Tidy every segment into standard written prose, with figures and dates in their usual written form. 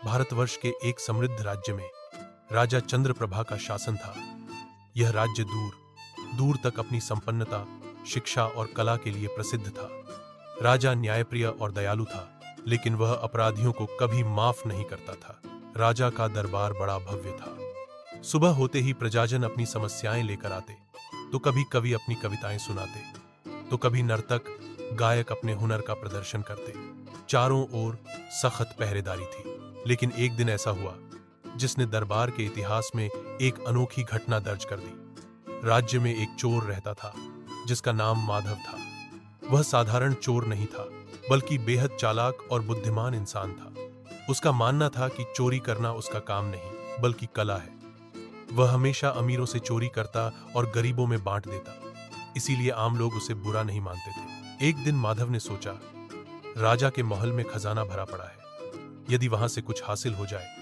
भारतवर्ष के एक समृद्ध राज्य में राजा चंद्रप्रभा का शासन था। यह राज्य दूर दूर तक अपनी संपन्नता, शिक्षा और कला के लिए प्रसिद्ध था। राजा न्यायप्रिय और दयालु था, लेकिन वह अपराधियों को कभी माफ नहीं करता था। राजा का दरबार बड़ा भव्य था। सुबह होते ही प्रजाजन अपनी समस्याएं लेकर आते, तो कभी कवि अपनी कविताएं सुनाते, तो कभी नर्तक गायक अपने हुनर का प्रदर्शन करते। चारों ओर सख्त पहरेदारी थी। लेकिन एक दिन ऐसा हुआ जिसने दरबार के इतिहास में एक अनोखी घटना दर्ज कर दी। राज्य में एक चोर रहता था जिसका नाम माधव था। वह साधारण चोर नहीं था, बल्कि बेहद चालाक और बुद्धिमान इंसान था। उसका मानना था कि चोरी करना उसका काम नहीं, बल्कि कला है। वह हमेशा अमीरों से चोरी करता और गरीबों में बांट देता, इसीलिए आम लोग उसे बुरा नहीं मानते थे। एक दिन माधव ने सोचा, राजा के महल में खजाना भरा पड़ा है, यदि वहां से कुछ हासिल हो जाए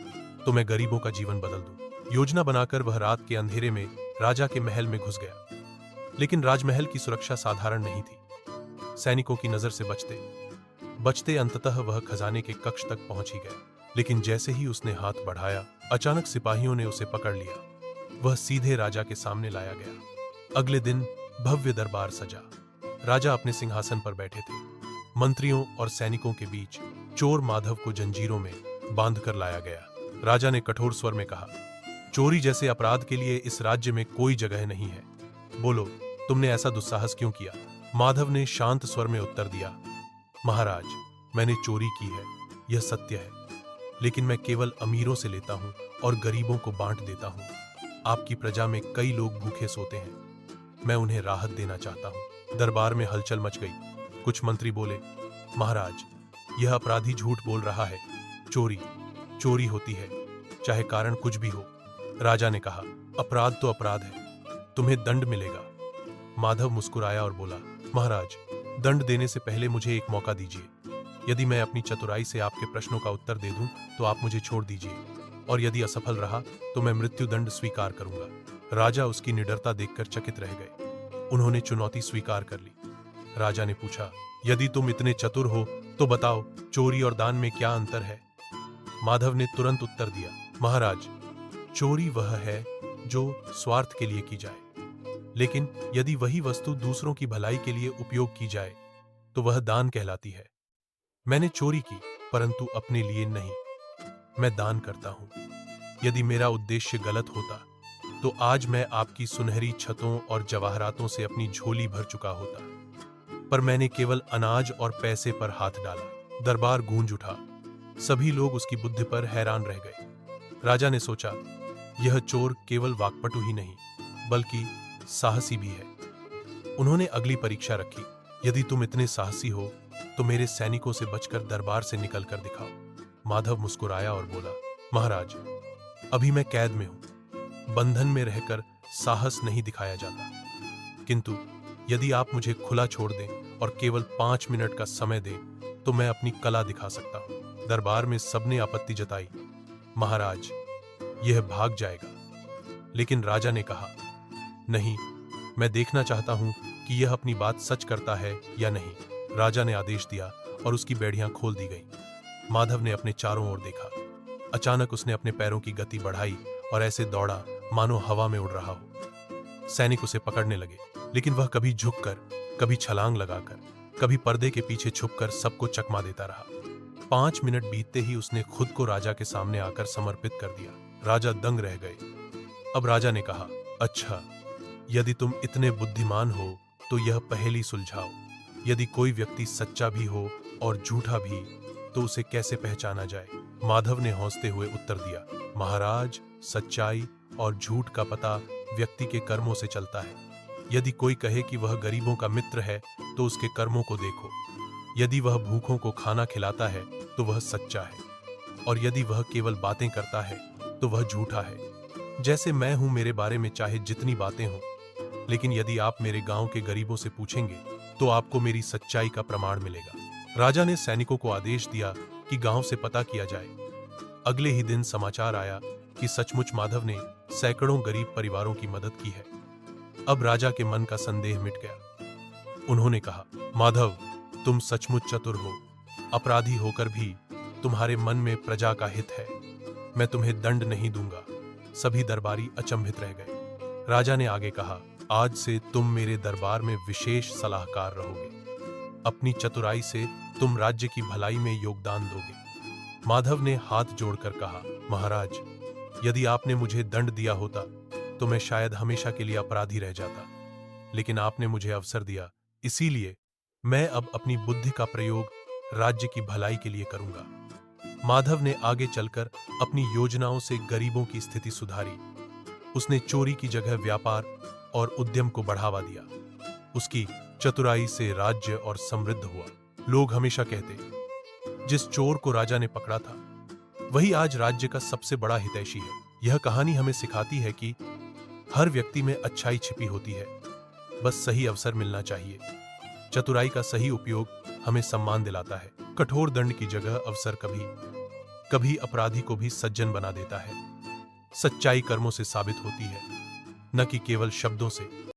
तो मैं गरीबों का जीवन बदल दूं। योजना बनाकर वह रात के अंधेरे में राजा के महल में घुस गया। लेकिन राजमहल की सुरक्षा साधारण नहीं थी। सैनिकों की नजर से बचते बचते अंततः वह खजाने के कक्ष तक पहुंच ही गया। लेकिन जैसे ही उसने हाथ बढ़ाया, अचानक सिपाहियों ने उसे पकड़ लिया। वह सीधे राजा के सामने लाया गया। अगले दिन भव्य दरबार सजा। राजा अपने सिंहासन पर बैठे थे। मंत्रियों और सैनिकों के बीच चोर माधव को जंजीरों में बांधकर लाया गया। राजा ने कठोर स्वर में कहा, चोरी जैसे अपराध के लिए इस राज्य में कोई जगह नहीं है। बोलो, तुमने ऐसा दुस्साहस क्यों किया? माधव ने शांत स्वर में उत्तर दिया, महाराज, मैंने चोरी की है, यह सत्य है, लेकिन मैं केवल अमीरों से लेता हूं और गरीबों को बांट देता हूं। आपकी प्रजा में कई लोग भूखे सोते हैं, मैं उन्हें राहत देना चाहता हूं। दरबार में हलचल मच गई। कुछ मंत्री बोले, महाराज, यह अपराधी झूठ बोल रहा है। चोरी चोरी होती है, चाहे कारण कुछ भी हो। राजा ने कहा, अपराध तो अपराध है, तुम्हें दंड मिलेगा। माधव मुस्कुराया और बोला, महाराज, दंड देने से पहले मुझे एक मौका दीजिए। यदि मैं अपनी चतुराई से आपके प्रश्नों का उत्तर दे दूं तो आप मुझे छोड़ दीजिए, और यदि असफल रहा तो मैं मृत्युदंड स्वीकार करूंगा। राजा उसकी निडरता देखकर चकित रह गए। उन्होंने चुनौती स्वीकार कर ली। राजा ने पूछा, यदि तुम इतने चतुर हो तो बताओ, चोरी और दान में क्या अंतर है? माधव ने तुरंत उत्तर दिया, महाराज, चोरी वह है जो स्वार्थ के लिए की जाए, लेकिन यदि वही वस्तु दूसरों की भलाई के लिए उपयोग की जाए तो वह दान कहलाती है। मैंने चोरी की, परंतु अपने लिए नहीं, मैं दान करता हूं। यदि मेरा उद्देश्य गलत होता तो आज मैं आपकी सुनहरी छतों और जवाहरातों से अपनी झोली भर चुका होता, पर मैंने केवल अनाज और पैसे पर हाथ डाला। दरबार गूंज उठा। सभी लोग उसकी बुद्धि पर हैरान रह गए। राजा ने सोचा, यह चोर केवल वाक्पटु ही नहीं, बल्कि साहसी भी है। उन्होंने अगली परीक्षा रखी, यदि तुम इतने साहसी हो तो मेरे सैनिकों से बचकर दरबार से निकल कर दिखाओ। माधव मुस्कुराया और बोला, महाराज, अभी मैं कैद में हूं, बंधन में रहकर साहस नहीं दिखाया जाता, किंतु यदि आप मुझे खुला छोड़ दें और केवल 5 मिनट का समय दें तो मैं अपनी कला दिखा सकता हूं। दरबार में सबने आपत्ति जताई, महाराज, यह भाग जाएगा। लेकिन राजा ने कहा, नहीं, मैं देखना चाहता हूं कि यह अपनी बात सच करता है या नहीं। राजा ने आदेश दिया और उसकी बेड़ियां खोल दी गईं। माधव ने अपने चारों ओर देखा। अचानक उसने अपने पैरों की गति बढ़ाई और ऐसे दौड़ा मानो हवा में उड़ रहा हो। सैनिक उसे पकड़ने लगे, लेकिन वह कभी झुककर, कभी छलांग लगाकर, कभी पर्दे के पीछे छुपकर सबको चकमा देता रहा। 5 मिनट बीतते ही उसने खुद को राजा के सामने आकर समर्पित कर दिया। राजा दंग रह गए। अब राजा ने कहा, अच्छा, यदि तुम इतने बुद्धिमान हो तो यह पहेली सुलझाओ। यदि कोई व्यक्ति सच्चा भी हो और झूठा भी, तो उसे कैसे पहचाना जाए? माधव ने हौंसते हुए उत्तर दिया, महाराज, सच्चाई और झूठ का पता व्यक्ति के कर्मों से चलता है। यदि कोई कहे कि वह गरीबों का मित्र है तो उसके कर्मों को देखो। यदि वह भूखों को खाना खिलाता है तो वह सच्चा है, और यदि वह केवल बातें करता है तो वह झूठा है। जैसे मैं हूं, मेरे बारे में चाहे जितनी बातें हों, लेकिन यदि आप मेरे गांव के गरीबों से पूछेंगे तो आपको मेरी सच्चाई का प्रमाण मिलेगा। राजा ने सैनिकों को आदेश दिया कि गांव से पता किया जाए। अगले ही दिन समाचार आया कि सचमुच माधव ने सैकड़ों गरीब परिवारों की मदद की है। अब राजा के मन का संदेह मिट गया। उन्होंने कहा, माधव, तुम सचमुच चतुर हो। अपराधी होकर भी तुम्हारे मन में प्रजा का हित है, मैं तुम्हें दंड नहीं दूंगा। सभी दरबारी अचंभित रह गए। राजा ने आगे कहा, आज से तुम मेरे दरबार में विशेष सलाहकार रहोगे। अपनी चतुराई से तुम राज्य की भलाई में योगदान दोगे। माधव ने हाथ जोड़कर कहा, महाराज, यदि आपने मुझे दंड दिया होता तो मैं शायद हमेशा के लिए अपराधी रह जाता, लेकिन आपने मुझे अवसर दिया, इसीलिए मैं अब अपनी बुद्धि का प्रयोग राज्य की भलाई के लिए करूंगा। माधव ने आगे चलकर अपनी योजनाओं से गरीबों की स्थिति सुधारी। उसने चोरी की जगह व्यापार और उद्यम को बढ़ावा दिया। उसकी चतुराई से राज्य और समृद्ध हुआ। लोग हमेशा कहते, जिस चोर को राजा ने पकड़ा था वही आज राज्य का सबसे बड़ा हितैषी है। यह कहानी हमें सिखाती है कि हर व्यक्ति में अच्छाई छिपी होती है, बस सही अवसर मिलना चाहिए। चतुराई का सही उपयोग हमें सम्मान दिलाता है। कठोर दंड की जगह अवसर कभी कभी अपराधी को भी सज्जन बना देता है। सच्चाई कर्मों से साबित होती है, न कि केवल शब्दों से।